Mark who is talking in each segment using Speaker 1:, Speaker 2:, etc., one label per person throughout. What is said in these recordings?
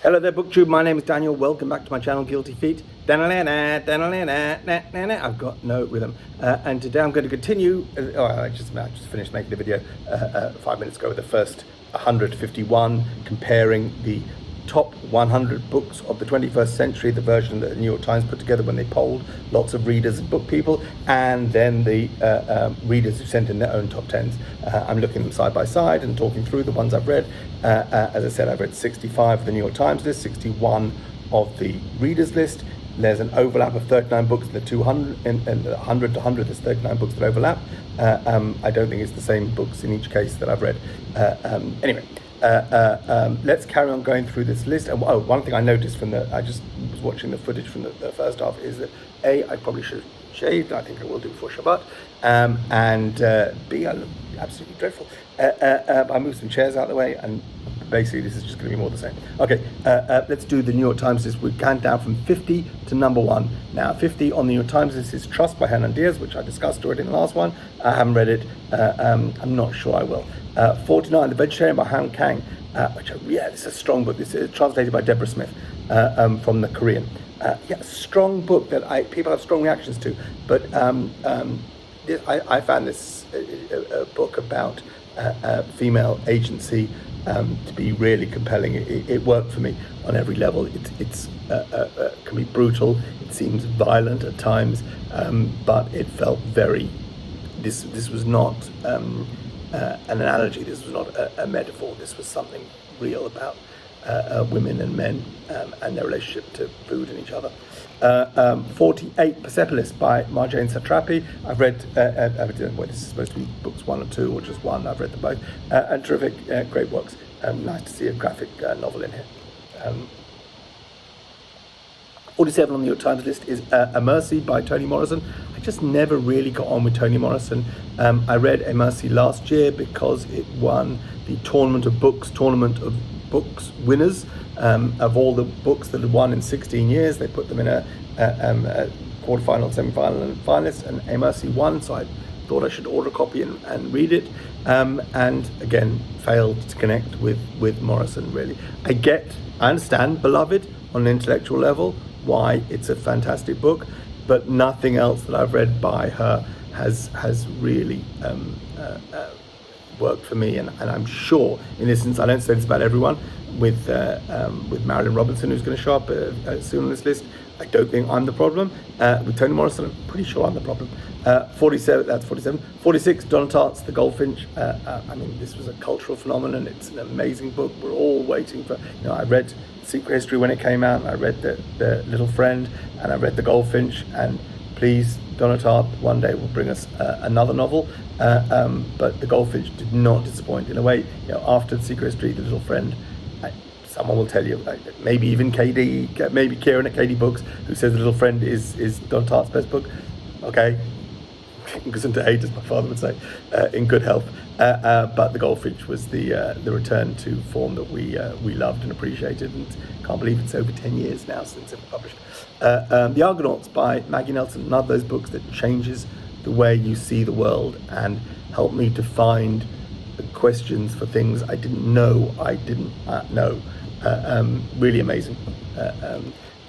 Speaker 1: Hello there, BookTube. My name is Daniel. Welcome back to my channel, Guilty Feet. I've got no rhythm. And today I'm going to continue. I just finished making the video 5 minutes ago with the first 151, comparing the top 100 books of the 21st century, the version that the New York Times put together when they polled lots of readers and book people, and then the readers who sent in their own top 10s. I'm looking at them side by side and talking through the ones I've read. As I said, I've read 65 of the New York Times list, 61 of the readers list. There's an overlap of 39 books in the 200, and 100 to 100, there's 39 books that overlap. I don't think it's the same books in each case that I've read. Anyway. Let's carry on going through this list. And one thing I noticed I just was watching the footage from the first half, is that I probably should have shaved. I think I will do before Shabbat. And B, I look absolutely dreadful. I moved some chairs out of the way, and basically this is just going to be more the same. Okay, let's do the New York Times list. We count down from 50 to number 1. Now, 50 on the New York Times list is Trust by Hernan Diaz, which I discussed already in the last one. I haven't read it. I'm not sure I will. 49, The Vegetarian by Han Kang, which this is a strong book. This is translated by Deborah Smith from the Korean. Strong book that people have strong reactions to. But I found this a book about female agency to be really compelling. It worked for me on every level. It's can be brutal. It seems violent at times, but it felt very. This was not an analogy. This was not a metaphor. This was something real about women and men and their relationship to food and each other. 48, Persepolis by Marjane Satrapi. I've read, this is supposed to be books 1 or 2 or just 1. I've read them both. And terrific, great works. Nice to see a graphic novel in here. 47 on the New York Times list is A Mercy by Toni Morrison. I just never really got on with Toni Morrison. I read A Mercy last year because it won the Tournament of Books winners. Of all the books that had won in 16 years, they put them in a quarterfinal, semi-final and finalist, and A Mercy won, so I thought I should order a copy and read it. And again, failed to connect with Morrison, really. I understand Beloved on an intellectual level, why it's a fantastic book, but nothing else that I've read by her has really worked for me, and I'm sure in this instance, I don't say this about everyone, with Marilynne Robinson, who's going to show up soon on this list. I don't think I'm the problem. With Toni Morrison, I'm pretty sure I'm the problem. 47, that's 47. 46, Donna Tartt's The Goldfinch. This was a cultural phenomenon. It's an amazing book. We're all waiting for, I read Secret History when it came out, and I read the Little Friend, and I read The Goldfinch, and please, Donna Tartt one day will bring us another novel. But The Goldfinch did not disappoint. In a way, after The Secret History, The Little Friend, someone will tell you, maybe even KD, maybe Kieran at KD Books, who says The Little Friend is Donna Tartt's best book. Okay, listen to hate, as my father would say, in good health. But The Goldfinch was the return to form that we loved and appreciated, and can't believe it's over 10 years now since it was published. The Argonauts by Maggie Nelson, another of those books that changes the way you see the world and helped me to find questions for things I didn't know know. Really amazing.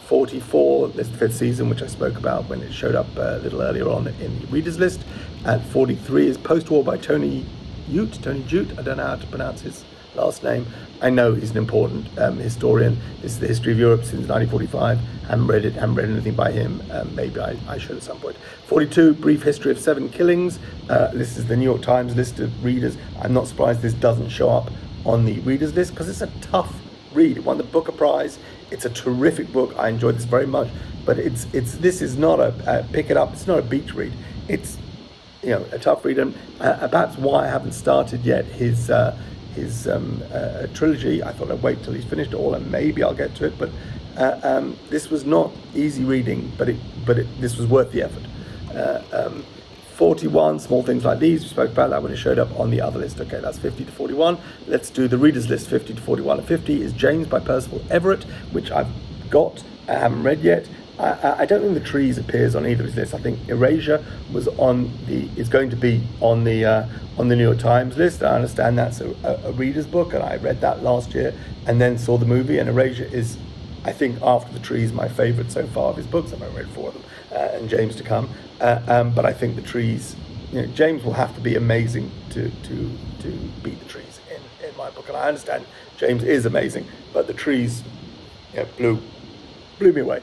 Speaker 1: 44, there's the 5th season, which I spoke about when it showed up a little earlier on in the readers list. And 43 is Post-War by Tony Jute. I don't know how to pronounce his last name. I know he's an important historian. This is the history of Europe since 1945. Haven't read anything by him. Maybe I should at some point. 42, Brief History of 7 Killings. This is the New York Times list of readers. I'm not surprised this doesn't show up on the readers list, because it's a tough read. It won the Booker Prize. It's a terrific book. I enjoyed this very much, but this is not a pick it up. It's not a beach read. It's a tough read, and perhaps why I haven't started yet his trilogy. I thought I'd wait till he's finished it all, and maybe I'll get to it. But this was not easy reading, but this was worth the effort. 41, Small Things Like These. We spoke about that when it showed up on the other list. Okay, that's 50 to 41. Let's do the readers list, 50 to 41. And 50 is James by Percival Everett, which I've got. I haven't read yet. I don't think The Trees appears on either of his lists. I think Erasure is going to be on the New York Times list. I understand that's a reader's book, and I read that last year and then saw the movie. And Erasure is, I think, after The Trees, my favourite so far of his books. I've read 4 of them, and James to come. But I think The Trees, James will have to be amazing to beat The Trees in my book. And I understand James is amazing, but The Trees, blew me away.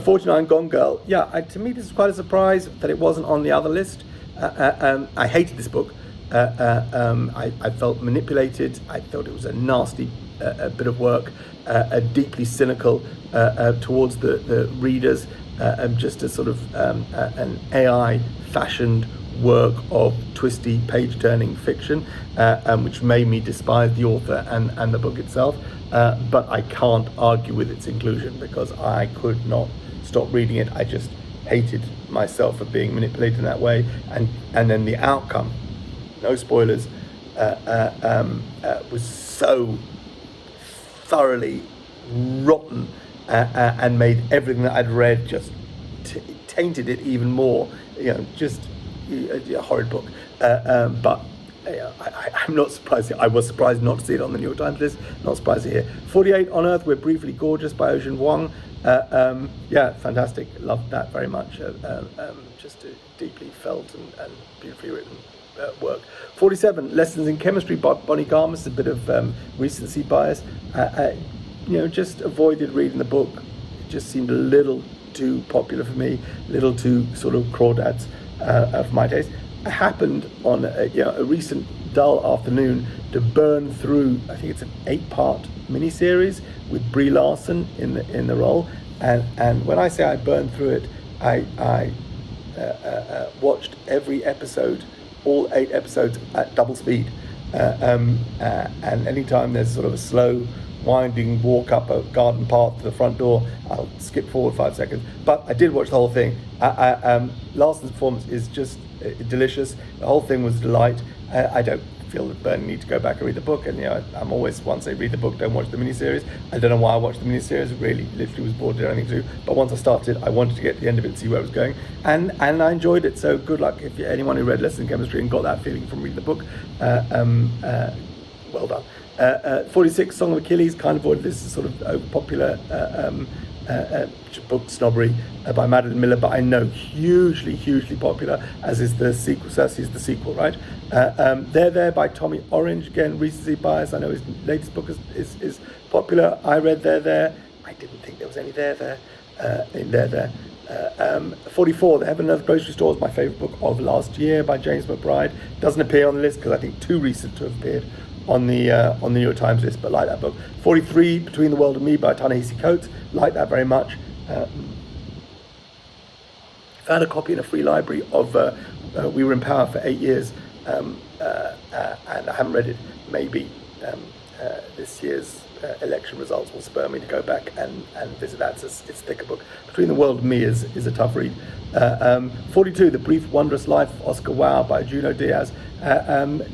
Speaker 1: 49 Gone Girl. Yeah, to me this is quite a surprise that it wasn't on the other list. I hated this book. I felt manipulated. I thought it was a nasty bit of work, deeply cynical towards the readers, just a sort of an AI-fashioned work of twisty, page-turning fiction, which made me despise the author and the book itself. But I can't argue with its inclusion because I could not stop reading it. I just hated myself for being manipulated in that way. And then the outcome, no spoilers, was so thoroughly rotten and made everything that I'd read just tainted it even more. Just a horrid book. But I'm not surprised. I was surprised not to see it on the New York Times list. Not surprised to hear. 48 On Earth, We're Briefly Gorgeous by Ocean Vuong. Yeah, fantastic. Loved that very much. Just a deeply felt and beautifully written work. 47 Lessons in Chemistry by Bonnie Garmus. A bit of recency bias. Just avoided reading the book. It just seemed a little too popular for me. A little too sort of crawdads for my taste. I happened on a recent dull afternoon to burn through, I think it's an 8-part miniseries with Brie Larson in the role, and when I say I burned through it, I watched every episode, all 8 episodes at double speed, and anytime there's sort of a slow winding walk up a garden path to the front door, I'll skip forward 5 seconds. But I did watch the whole thing. Larson's performance is just delicious. The whole thing was a delight. I don't feel that Bernie need to go back and read the book, and I'm always, once I read the book, don't watch the miniseries. I don't know why I watched the miniseries. It really literally was bored, didn't anything to do. But once I started, I wanted to get to the end of it and see where it was going, and I enjoyed it. So good luck if anyone who read Lessons in Chemistry and got that feeling from reading the book. Well done. 46 Song of Achilles, kind of avoided this sort of popular book snobbery by Madeline Miller, but I know hugely popular, as is the sequel. Cersei is the sequel, right? There by Tommy Orange, again recency bias. I know his latest book is popular. I read There. I didn't think there was any there. 44 The Heaven and Earth Grocery Store is my favourite book of last year by James McBride. Doesn't appear on the list because I think too recent to have appeared on the New York Times list, but like that book. 43 Between the World and Me by Ta-Nehisi Coates, like that very much. Found a copy in a free library of We Were in Power for 8 years, and I haven't read it. Maybe this year's election results will spur me to go back and visit that. It's a thicker book. Between the World and Me is a tough read. 42 The Brief Wondrous Life of Oscar Wilde by Junot Diaz.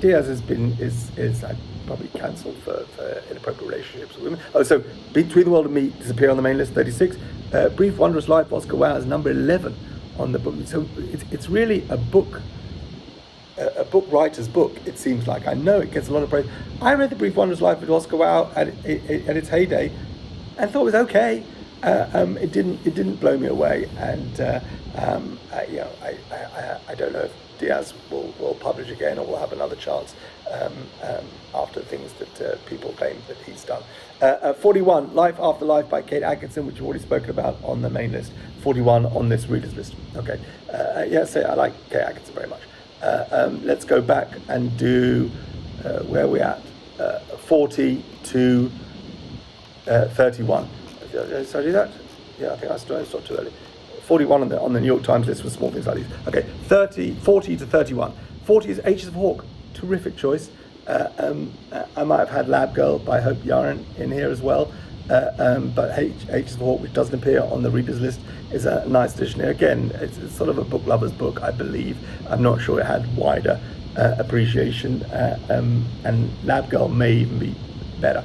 Speaker 1: Diaz is probably cancelled for inappropriate relationships with women. Oh, so Between the World and Me disappear on the main list. 36 Brief Wondrous Life of Oscar Wilde is number 11 on the book. So it's really a book writer's book, it seems like. I know it gets a lot of praise. I read The Brief Wondrous Life of Oscar Wilde at its heyday and thought it was okay. It didn't blow me away, and I don't know if Diaz will publish again or will have another chance after things that people claim that he's done. 41 Life After Life by Kate Atkinson, which we've already spoken about on the main list. 41 on this readers list. Okay, I like Kate Atkinson very much. Let's go back and do where are we at? 40 to 31. Did I do that? Yeah, I think I stopped too early. 41 on the New York Times list for small things like these. Okay, 40 to 31. 40 is H's of Hawk. Terrific choice. I might have had Lab Girl by Hope Yaren in here as well. But H's of Hawk, which doesn't appear on the readers list, is a nice addition here. Again, it's sort of a book lover's book, I believe. I'm not sure it had wider appreciation, and Lab Girl may even be better,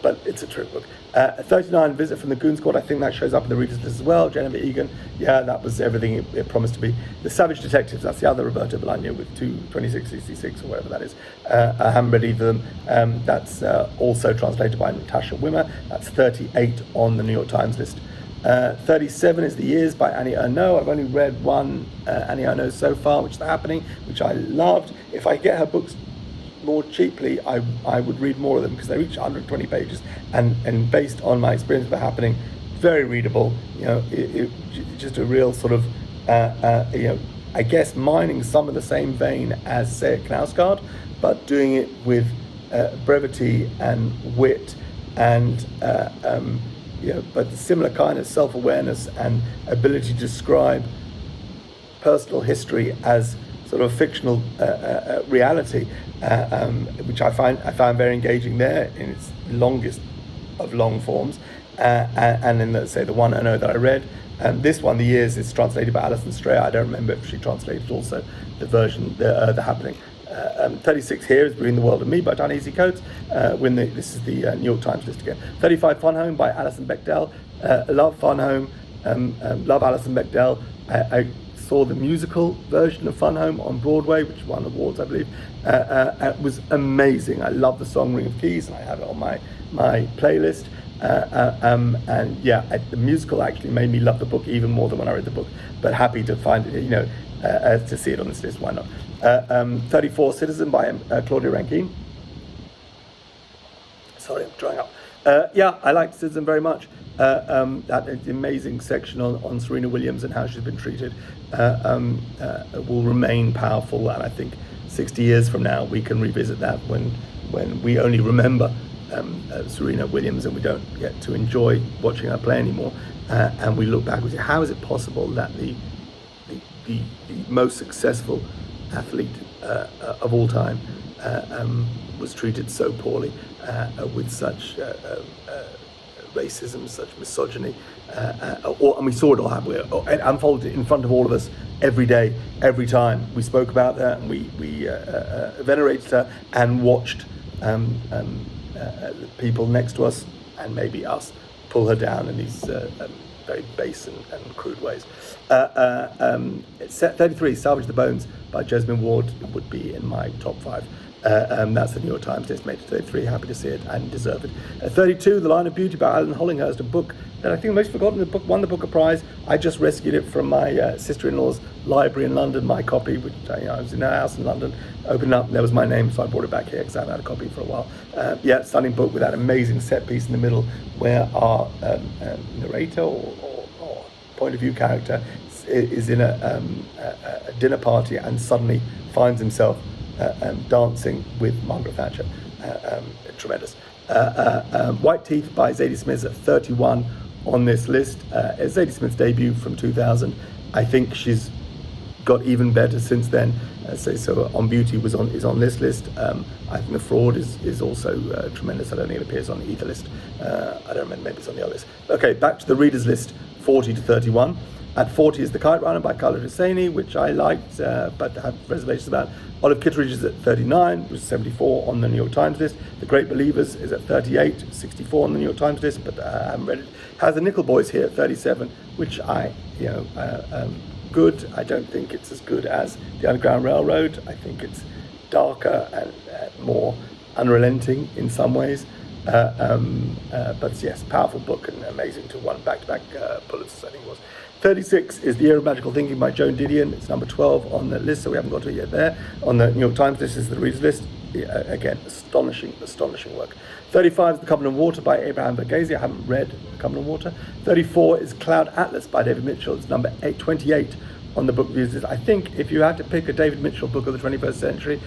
Speaker 1: but it's a terrific book. 39, Visit from the Goon Squad. I think that shows up in the readers list as well. Jennifer Egan, yeah, that was everything it promised to be. The Savage Detectives, that's the other Roberto Bolaño with 2666 or whatever that is. I haven't read either of them. That's also translated by Natasha Wimmer. That's 38 on the New York Times list. 37 is The Years by Annie Ernaux. I've only read one Annie Ernaux so far, which is The Happening, which I loved. If I get her books more cheaply, I would read more of them because they reach 120 pages, and based on my experience of The Happening, very readable. You know, just a real sort of you know, I guess mining some of the same vein as say Knausgaard, but doing it with brevity and wit and you know, but similar kind of self-awareness and ability to describe personal history as sort of fictional reality, which I found very engaging there in its longest of long forms, and in say the one I know that I read. This one, The Years, is translated by Alison Strayer. I don't remember if she translated also the version, The Happening. 36 here is Between the World and Me by Ta-Nehisi Coates. This is the New York Times list again. 35, Fun Home by Alison Bechdel. Love Fun Home, love Alison Bechdel. I saw the musical version of Fun Home on Broadway, which won awards, I believe. It was amazing. I love the song Ring of Keys, and I have it on my playlist. And yeah, the musical actually made me love the book even more than when I read the book. But happy to find it, you know, to see it on this list. Why not? 34, Citizen by Claudia Rankine. Sorry, I'm drying up. Yeah, I like Citizen very much. That amazing section on Serena Williams and how she's been treated will remain powerful, and I think 60 years from now we can revisit that when we only remember Serena Williams and we don't get to enjoy watching her play anymore, and we look back and say, how is it possible that the most successful athlete of all time was treated so poorly, with such racism, such misogyny, and we saw it all happen. It unfolded in front of all of us every day, every time. We spoke about that, and we venerated her and watched people next to us and maybe us pull her down in these very base and crude ways. 33, Salvage the Bones by Jesmyn Ward would be in my top 5. That's the New York Times list, made it 33, happy to see it and deserve it. 32, The Line of Beauty by Alan Hollinghurst, a book that I think most forgotten. The book won the Booker Prize. I just rescued it from my sister-in-law's library in London, my copy, which I was in her house in London, opened up, there was my name, so I brought it back here because I haven't had a copy for a while. Yeah, stunning book with that amazing set piece in the middle where our narrator or point of view character is in a dinner party and suddenly finds himself dancing with Margaret Thatcher. Tremendous. White Teeth by Zadie Smith at 31 on this list. It's Zadie Smith's debut from 2000. I think she's got even better since then. So On Beauty is on this list. I think The Fraud is also tremendous. I don't think it appears on either list. I don't remember, maybe it's on the other list. Okay, back to the readers list, 40 to 31. At 40 is The Kite Runner by Khaled Hosseini, which I liked, but have reservations about. Olive Kitteridge is at 39, which is 74 on the New York Times list. The Great Believers is at 38, 64 on the New York Times list, but I haven't read it. Has The Nickel Boys here at 37, which good. I don't think it's as good as The Underground Railroad. I think it's darker and more unrelenting in some ways. But yes, powerful book and amazing to won back-to-back Pulitzers, I think it was. 36 is The Year of Magical Thinking by Joan Didion. It's number 12 on the list, so we haven't got to it yet there. On the New York Times list is the readers list. Again, astonishing work. 35 is The Covenant of Water by Abraham Verghese. I haven't read The Covenant of Water. 34 is Cloud Atlas by David Mitchell. It's number 28 on the book reviews list. I think if you had to pick a David Mitchell book of the 21st century,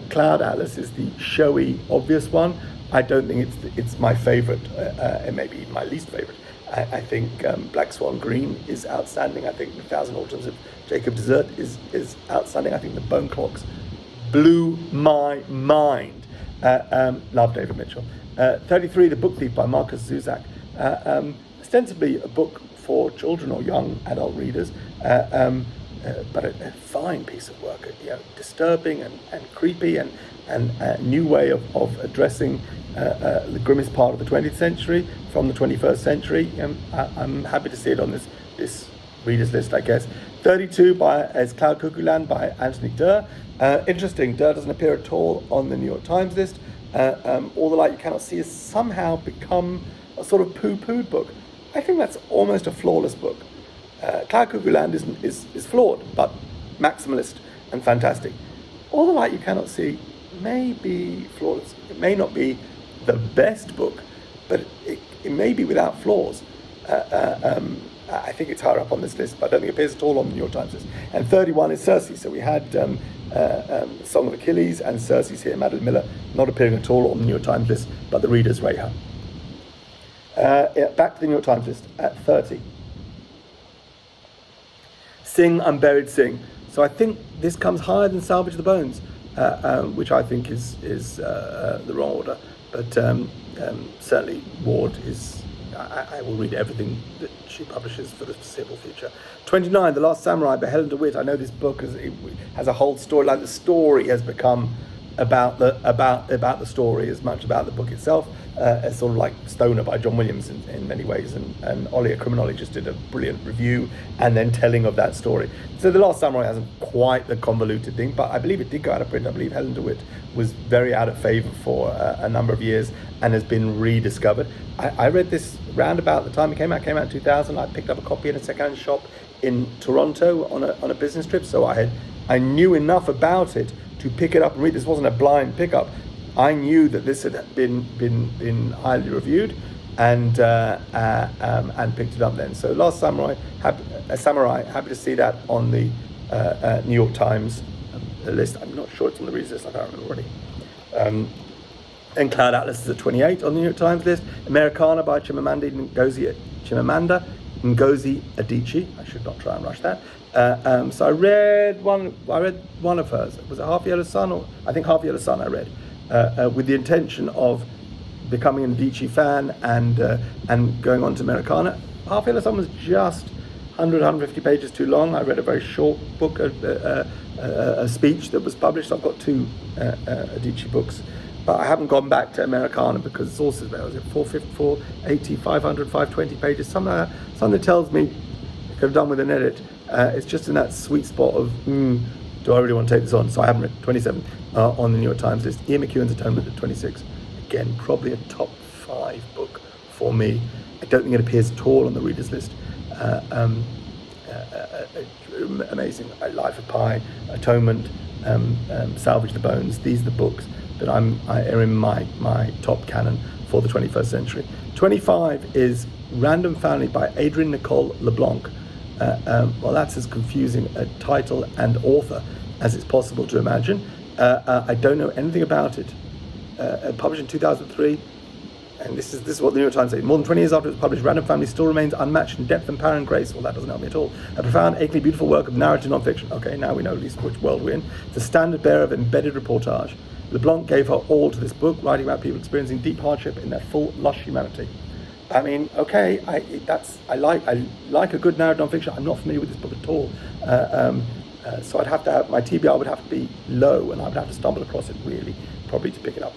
Speaker 1: Cloud Atlas is the showy, obvious one. I don't think it's my favourite, and maybe even my least favourite. I think Black Swan Green is outstanding. I think The Thousand Autumns of Jacob Desert is outstanding. I think The Bone Clocks blew my mind. Love David Mitchell. 33, The Book Thief by Marcus Zusak. Ostensibly a book for children or young adult readers, but a fine piece of work, disturbing and creepy and a new way of addressing the grimmest part of the 20th century from the 21st century. I'm happy to see it on this readers list, I guess. 32 is Cloud Cuckoo Land by Anthony Doerr. Interesting, Doerr doesn't appear at all on the New York Times list. All the Light You Cannot See has somehow become a sort of poo-pooed book. I think that's almost a flawless book. Cloud Cuckoo Land is flawed, but maximalist and fantastic. All the Light You Cannot See may be flawless. It may not be the best book, but it may be without flaws. I think it's higher up on this list, but I don't think it appears at all on the New York Times list. And 31 is Circe. So we had Song of Achilles and Circe's here, Madeline Miller, not appearing at all on the New York Times list, but the readers rate her. Back to the New York Times list at 30. Sing, Unburied Sing. So I think this comes higher than Salvage the Bones, which I think is the wrong order. But certainly Ward is... I will read everything that she publishes for the foreseeable future. 29, The Last Samurai by Helen DeWitt. I know this book has a whole storyline. The story has become about the story as much about the book itself. As sort of like Stoner by John Williams in many ways, and Ollie, a criminologist, did a brilliant review and then telling of that story. So The Last Samurai hasn't quite the convoluted thing, but I believe it did go out of print. I believe Helen DeWitt was very out of favour for a number of years and has been rediscovered. I read this round about the time it came out in 2000. I picked up a copy in a second-hand shop in Toronto on a business trip, so I knew enough about it to pick it up and read. This wasn't a blind pickup. I knew that this had been highly reviewed, and picked it up then. So Last Samurai, happy to see that on the New York Times list. I'm not sure it's on the readers list. I can't remember already. And Cloud Atlas is at 28 on the New York Times list. Americana by Chimamanda Ngozi Adichie. I should not try and rush that. So I read one of hers. Was it Half Yellow Sun? Or I think Half Yellow Sun I read. With the intention of becoming an Adichie fan and going on to Americana. Half Yellow Sun was just 150 pages too long. I read a very short book, a speech that was published. I've got two Adichie books, but I haven't gone back to Americana because the sources there was 450, 480, 500, 520 pages. Something that tells me I could have done with an edit. It's just in that sweet spot of do I really want to take this on? So I haven't read 27 on the New York Times list. Ian McEwan's Atonement at 26. Again, probably a top 5 book for me. I don't think it appears at all on the readers list. Amazing. Life of Pi, Atonement, Salvage the Bones. These are the books that are in my top canon for the 21st century. 25 is Random Family by Adrienne Nicole LeBlanc. Well, that's as confusing a title and author as it's possible to imagine. I don't know anything about it. Published in 2003, and this is what the New York Times says. More than 20 years after it was published, Random Family still remains unmatched in depth and power and grace. Well, that doesn't help me at all. A profound, achingly beautiful work of narrative non-fiction. Okay, now we know at least which world we're in. It's a standard bearer of embedded reportage. LeBlanc gave her all to this book, writing about people experiencing deep hardship in their full, lush humanity. I mean, okay, I like a good narrative non-fiction. I'm not familiar with this book at all. So I'd have to have, my TBR would have to be low, and I would have to stumble across it really, probably to pick it up.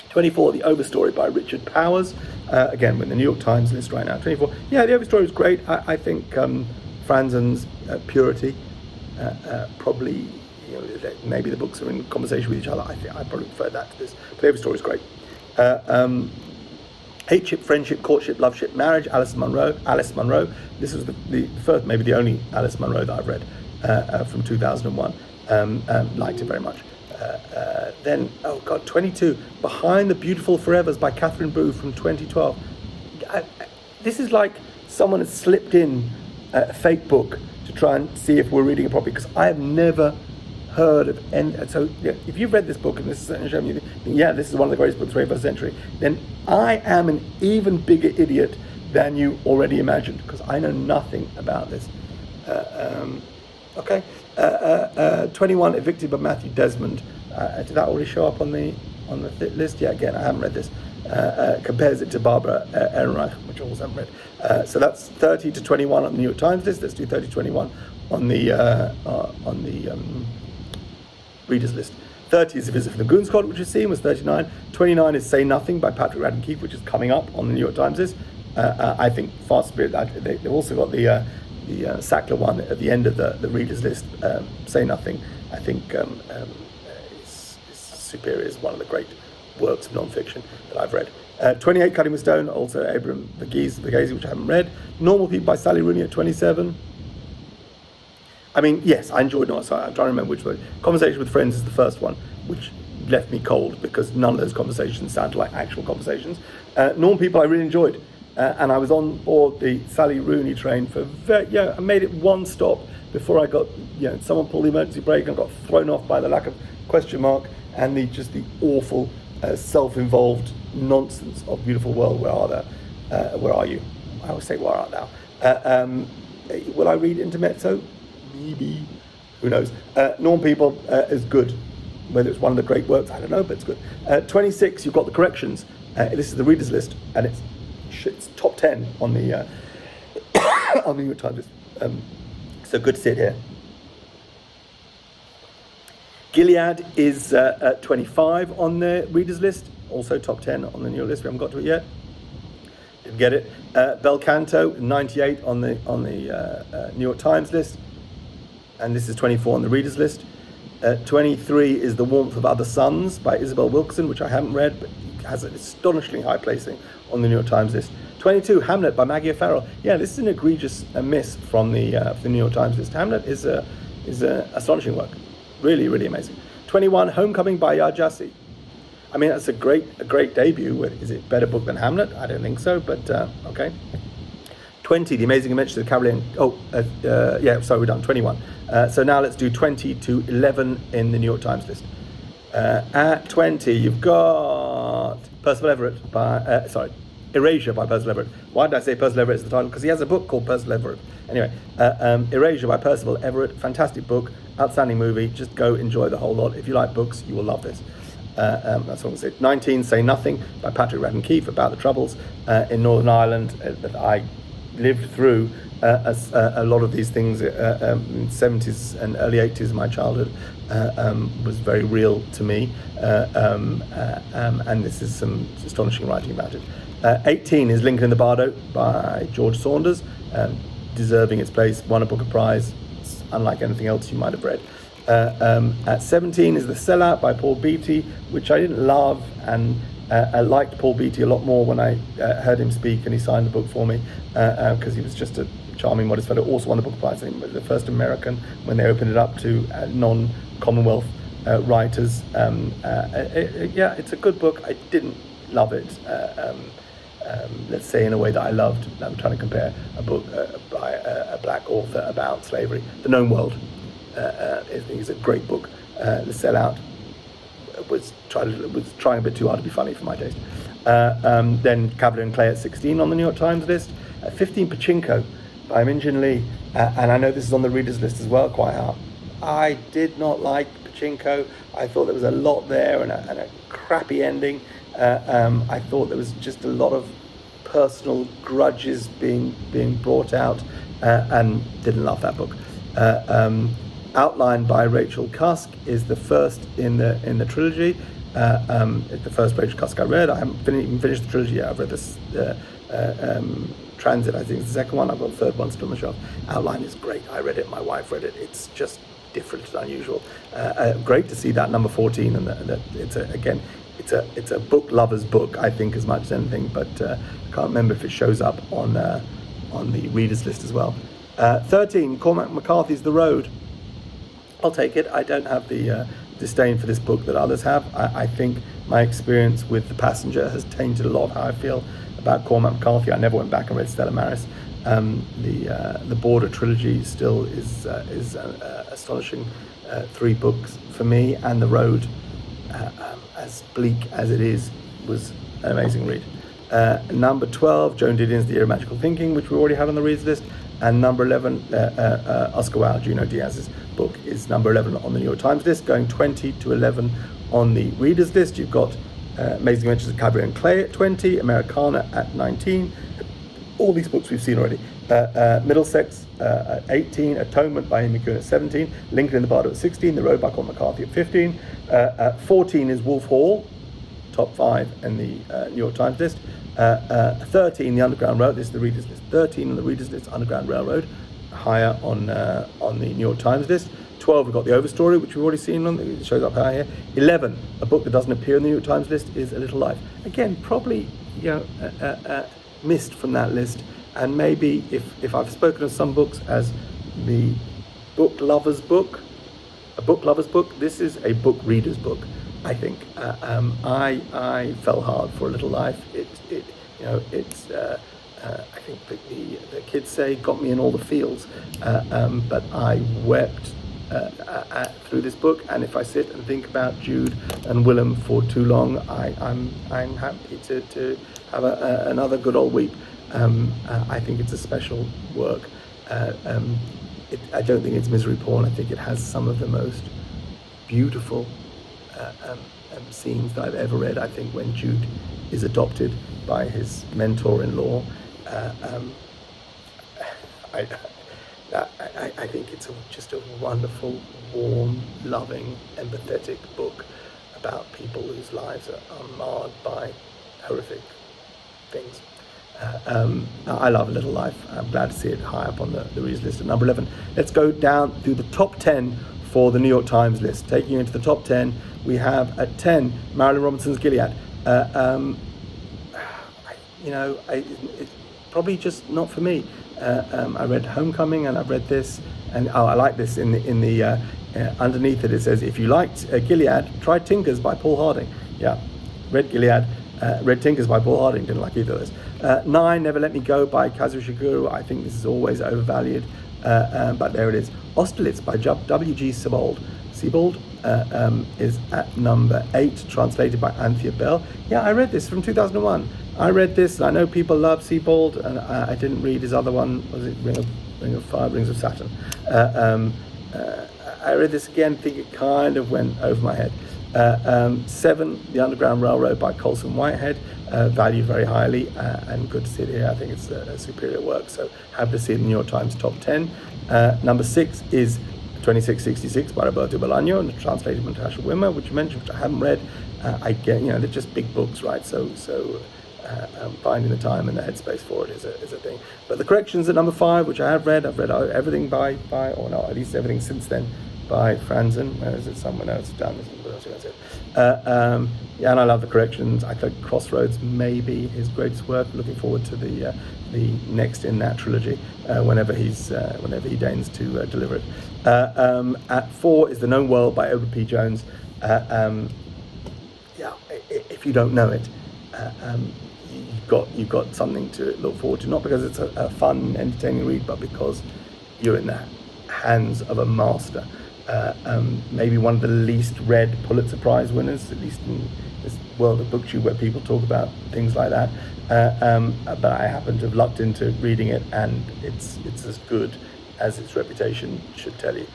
Speaker 1: 24, The Overstory by Richard Powers. Again, we're in the New York Times list right now. 24, yeah, The Overstory was great. I think Franzen's purity, probably, maybe the books are in conversation with each other. I think I probably prefer that to this. But The Overstory is great. Hate-ship, Friendship, Courtship, Loveship, Marriage, Alice Munro. This was the first, maybe the only Alice Munro that I've read from 2001. Liked it very much. Then, 22, Behind the Beautiful Forevers by Catherine Boo from 2012. This is like someone has slipped in a fake book to try and see if we're reading it properly, because I have never heard of any. So if you've read this book and this is showing you, this is one of the greatest books of the 21st century, then I am an even bigger idiot than you already imagined, because I know nothing about this. 21, Evicted by Matthew Desmond. Did that already show up on the list? Yeah, again, I haven't read this. compares it to Barbara Ehrenreich, which I also haven't read. So that's 30 to 21 on the New York Times list. Let's do 30 to 21 on the readers list. 30 is A Visit from the Goon Squad, which we've seen, was 39. 29 is Say Nothing by Patrick Radden Keefe, which is coming up on the New York Times list. I think far superior. They've also got the Sackler one at the end of the readers list. Say Nothing, I think, is superior. Is one of the great works of non-fiction that I've read. 28, Cutting with Stone, also Abraham Verghese, which I haven't read. Normal People by Sally Rooney at 27. I mean, yes, I enjoyed it. So I'm trying to remember which one. Conversation with Friends is the first one, which left me cold because none of those conversations sounded like actual conversations. Normal People I really enjoyed. And I was on board the Sally Rooney train for I made it one stop before I got, someone pulled the emergency brake and got thrown off by the lack of question mark and the awful self-involved nonsense of Beautiful World. Where are you? I always say, where art thou? Will I read Intermezzo? Maybe. Who knows? Normal People is good. Whether it's one of the great works, I don't know, but it's good. 26, you've got The Corrections. This is the readers list, and it's top 10 on the on the New York Times list. So good to see it here. Gilead is at 25 on the readers list, also top 10 on the New York list. We haven't got to it yet. Didn't get it. Bel Canto, 98 on the New York Times list, and this is 24 on the readers list. 23 is The Warmth of Other Suns by Isabel Wilkerson, which I haven't read, but has an astonishingly high placing on the New York Times list. 22, Hamlet by Maggie O'Farrell. Yeah, this is an egregious miss from the New York Times list. Hamlet is a astonishing work, really, really amazing. 21, Homecoming by Yaa Gyasi. I mean, that's a great debut. Is it a better book than Hamlet? I don't think so, but okay. 20, The Amazing Adventures of the Cavalier. We're done. 21. So now let's do 20 to 11 in the New York Times list. At 20, you've got Percival Everett by, Erasure by Percival Everett. Why did I say Percival Everett is the title? Because he has a book called Percival Everett. Anyway, Erasure by Percival Everett, fantastic book, outstanding movie. Just go enjoy the whole lot. If you like books, you will love this. That's what I'm saying. 19, Say Nothing by Patrick Radden Keefe, about the troubles in Northern Ireland that I lived through. A lot of these things in the 70s and early 80s, my childhood was very real to me, and this is some astonishing writing about it. 18 is Lincoln in the Bardo by George Saunders, deserving its place, won a Booker Prize. It's unlike anything else you might have read. At 17 is The Sellout by Paul Beatty, which I didn't love, and I liked Paul Beatty a lot more when I heard him speak and he signed the book for me, because he was just a charming, modest fellow. Also won the Booker Prize, I think, the first American when they opened it up to non-Commonwealth writers. It's a good book. I didn't love it, let's say, in a way that I loved. I'm trying to compare a book by a black author about slavery. The Known World is a great book. The Sellout was trying a bit too hard to be funny for my taste. Then Cavalier and Clay at 16 on the New York Times list. 15, Pachinko by Min Jin Lee, and I know this is on the readers list as well, quite hard. I did not like Pachinko. I thought there was a lot there and a crappy ending. I thought there was just a lot of personal grudges being brought out, and didn't love that book. Outline by Rachel Cusk is the first in the trilogy. It's the first Rachel Cusk I read. I haven't even finished the trilogy yet. I've read this Transit, I think is the second one. I've got the third one still on the shelf. Outline is great. I read it. My wife read it. It's just different and unusual. Great to see that number 14, and that it's a book lover's book, I think, as much as anything. But I can't remember if it shows up on the readers list as well. 13, Cormac McCarthy's The Road. I'll take it. I don't have the disdain for this book that others have. I think my experience with The Passenger has tainted a lot of how I feel about Cormac McCarthy. I never went back and read Stella Maris. The Border trilogy still is astonishing. 3 books for me, and The Road, as bleak as it is, was an amazing read. Number 12, Joan Didion's The Year of Magical Thinking, which we already had on the readers list. And number 11, Oscar Wilde, Junot Diaz's book, is number 11 on the New York Times list. Going 20 to 11 on the readers list, you've got Amazing Adventures of Cadbury and Clay at 20, Americana at 19. All these books we've seen already. Middlesex at 18, Atonement by Amy Kuhn at 17, Lincoln in the Bardo at 16, The Road by Cormac McCarthy at 15. 14 is Wolf Hall, top 5 in the New York Times list. 13, The Underground Railroad. This is the readers list. 13 on the readers list, Underground Railroad, higher on the New York Times list. 12, we've got The Overstory, which we've already seen on. It shows up higher here. 11, a book that doesn't appear in the New York Times list, is A Little Life. Again, probably missed from that list. And maybe if I've spoken of some books as the book lover's book, a book lover's book, this is a book reader's book. I think I fell hard for A Little Life. I think the kids say got me in all the feels, but I wept through this book. And if I sit and think about Jude and Willem for too long, I'm happy to have another good old weep. I think it's a special work. I don't think it's misery porn. I think it has some of the most beautiful scenes that I've ever read. I think when Jude is adopted by his mentor-in-law, I think it's just a wonderful, warm, loving, empathetic book about people whose lives are marred by horrific things. I love A Little Life. I'm glad to see it high up on the readers list at number 11. Let's go down through the top 10 for the New York Times list. Taking you into the top 10, we have at 10, Marilynne Robinson's Gilead. It's probably just not for me. I read Homecoming and I've read this, and I like this in the underneath it says, if you liked Gilead, try Tinkers by Paul Harding. Yeah, read Gilead, read Tinkers by Paul Harding, didn't like either of those. 9, Never Let Me Go by Kazuo Ishiguro. I think this is always overvalued, but there it is. Austerlitz by W.G. Sebald is at number 8, translated by Anthea Bell. Yeah, I read this from 2001. I read this, and I know people love Sebald, and I didn't read his other one. Was it Ring of Fire, Rings of Saturn? I read this again, think it kind of went over my head. 7, The Underground Railroad by Colson Whitehead, valued very highly, and good to see it here. I think it's a superior work, so happy to see it in the New York Times top 10. Number 6 is 2666 by Roberto Bolaño, and translated by Natasha Wimmer, which you mentioned, which I haven't read. I get, they're just big books, right? So finding the time and the headspace for it is a thing. But The Corrections at number 5, which I have read. I've read everything by or not, at least everything since then, by Franzen. Where is it? Someone else down this. What else was it? And I love The Corrections. I think Crossroads may be his greatest work. Looking forward to the next in that trilogy whenever he deigns to deliver it. At 4 is The Known World by Edward P. Jones. If you don't know it, you've got something to look forward to. Not because it's a fun, entertaining read, but because you're in the hands of a master. Maybe one of the least read Pulitzer Prize winners, at least in this world of BookTube where people talk about things like that. But I happen to have lucked into reading it, and it's as good as its reputation should tell you.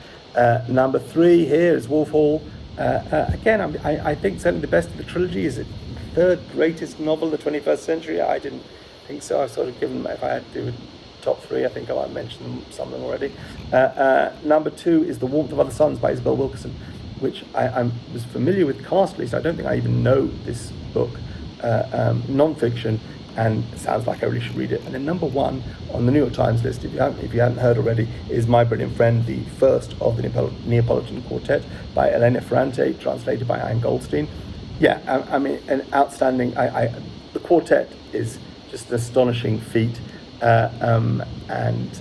Speaker 1: Number 3 here is Wolf Hall. Again, I think certainly the best of the trilogy. Is it the third greatest novel of the 21st century? I didn't think so. I've sort of given, if I had to do top 3, I think I might mention some of them already. Number 2 is The Warmth of Other Suns by Isabel Wilkerson, which I was familiar with cast list. I don't think I even know this book. Non-fiction, and it sounds like I really should read it. And then number 1 on the New York Times list, if you hadn't heard already, is My Brilliant Friend, the first of the Neapolitan Quartet by Elena Ferrante, translated by Anne Goldstein. Yeah, I mean, an outstanding. The quartet is just an astonishing feat, it's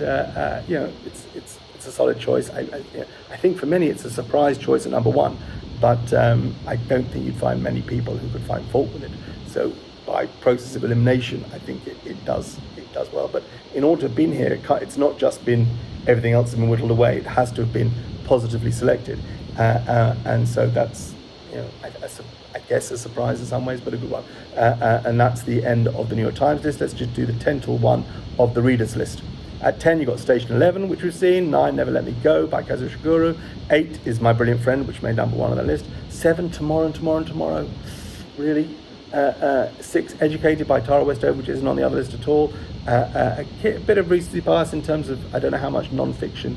Speaker 1: a solid choice. I think for many it's a surprise choice at number 1, but I don't think you'd find many people who could find fault with it. So by process of elimination, I think it does well. But in order to have been here, it's not just been everything else has been whittled away. It has to have been positively selected, and so that's I guess a surprise in some ways, but a good one. And that's the end of the New York Times list. Let's just do the 10 till 1 of the readers list. At 10, you've got Station 11, which we've seen. 9, Never Let Me Go by Kazuo Ishiguro. 8 is My Brilliant Friend, which made number 1 on the list. 7, Tomorrow and Tomorrow and Tomorrow. Really? 6, Educated by Tara Westover, which isn't on the other list at all. A bit of recency bias in terms of, I don't know how much non-fiction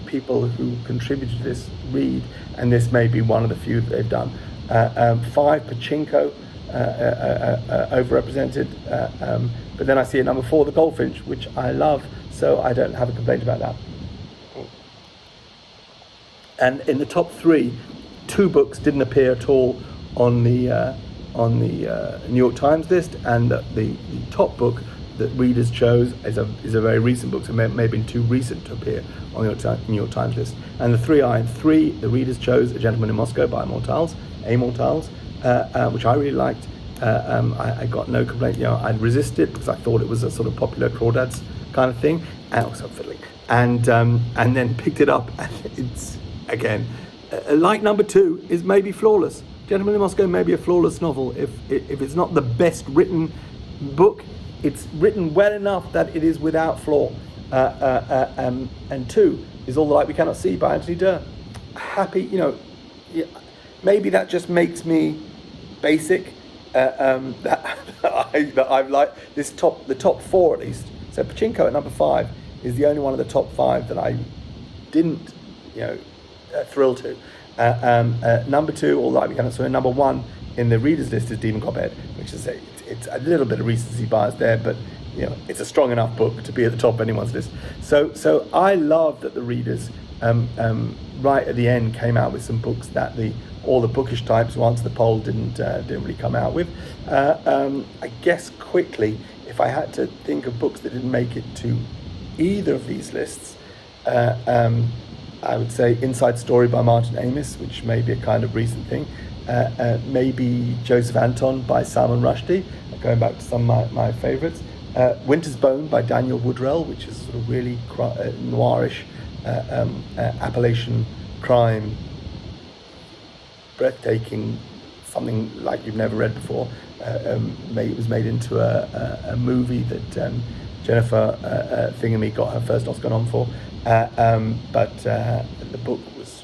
Speaker 1: people who contributed to this read, and this may be one of the few that they've done. 5, Pachinko, overrepresented, but then I see at number 4, The Goldfinch, which I love, so I don't have a complaint about that. And in the top 3, 2 books didn't appear at all on the New York Times list, and the top book that readers chose is a very recent book, so it may have been too recent to appear on the New York Times list. And the 3 are in 3, the readers chose A Gentleman in Moscow by Amortals, which I really liked. I got no complaint. I resisted because I thought it was a sort of popular crawdads kind of thing, and also fiddling. And then picked it up, and it's, again, like number 2, is maybe flawless. Gentleman in Moscow may be a flawless novel. If it's not the best written book, it's written well enough that it is without flaw. And 2 is All the Light We Cannot See by Anthony Doerr. Happy, maybe that just makes me basic. That I've liked the top 4 at least. So Pachinko at number 5 is the only one of the top 5 that I didn't, thrill to. Number 2, All the Light We Cannot See. So number 1 in the readers list is Demon Copperhead, which is it's a little bit of recency bias there, but it's a strong enough book to be at the top of anyone's list. So I love that the readers right at the end came out with some books that all the bookish types who answered the poll didn't really come out with. I guess quickly, if I had to think of books that didn't make it to either of these lists, I would say Inside Story by Martin Amis, which may be a kind of recent thing. Maybe Joseph Anton by Salman Rushdie, going back to some of my favourites. Winter's Bone by Daniel Woodrell, which is sort of really noirish Appalachian crime, breathtaking, something like you've never read before. It was made into a movie that Jennifer Thingamy got her first Oscar nom for. But the book was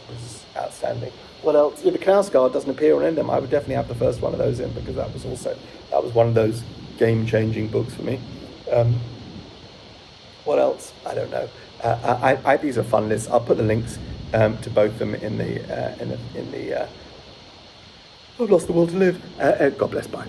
Speaker 1: outstanding. What else? The Knausgard doesn't appear on any of them. I would definitely have the first one of those in, because that was one of those game-changing books for me. What else? I don't know. These are fun lists. I'll put the links to both of them in the I've lost the will to live. God bless. Bye.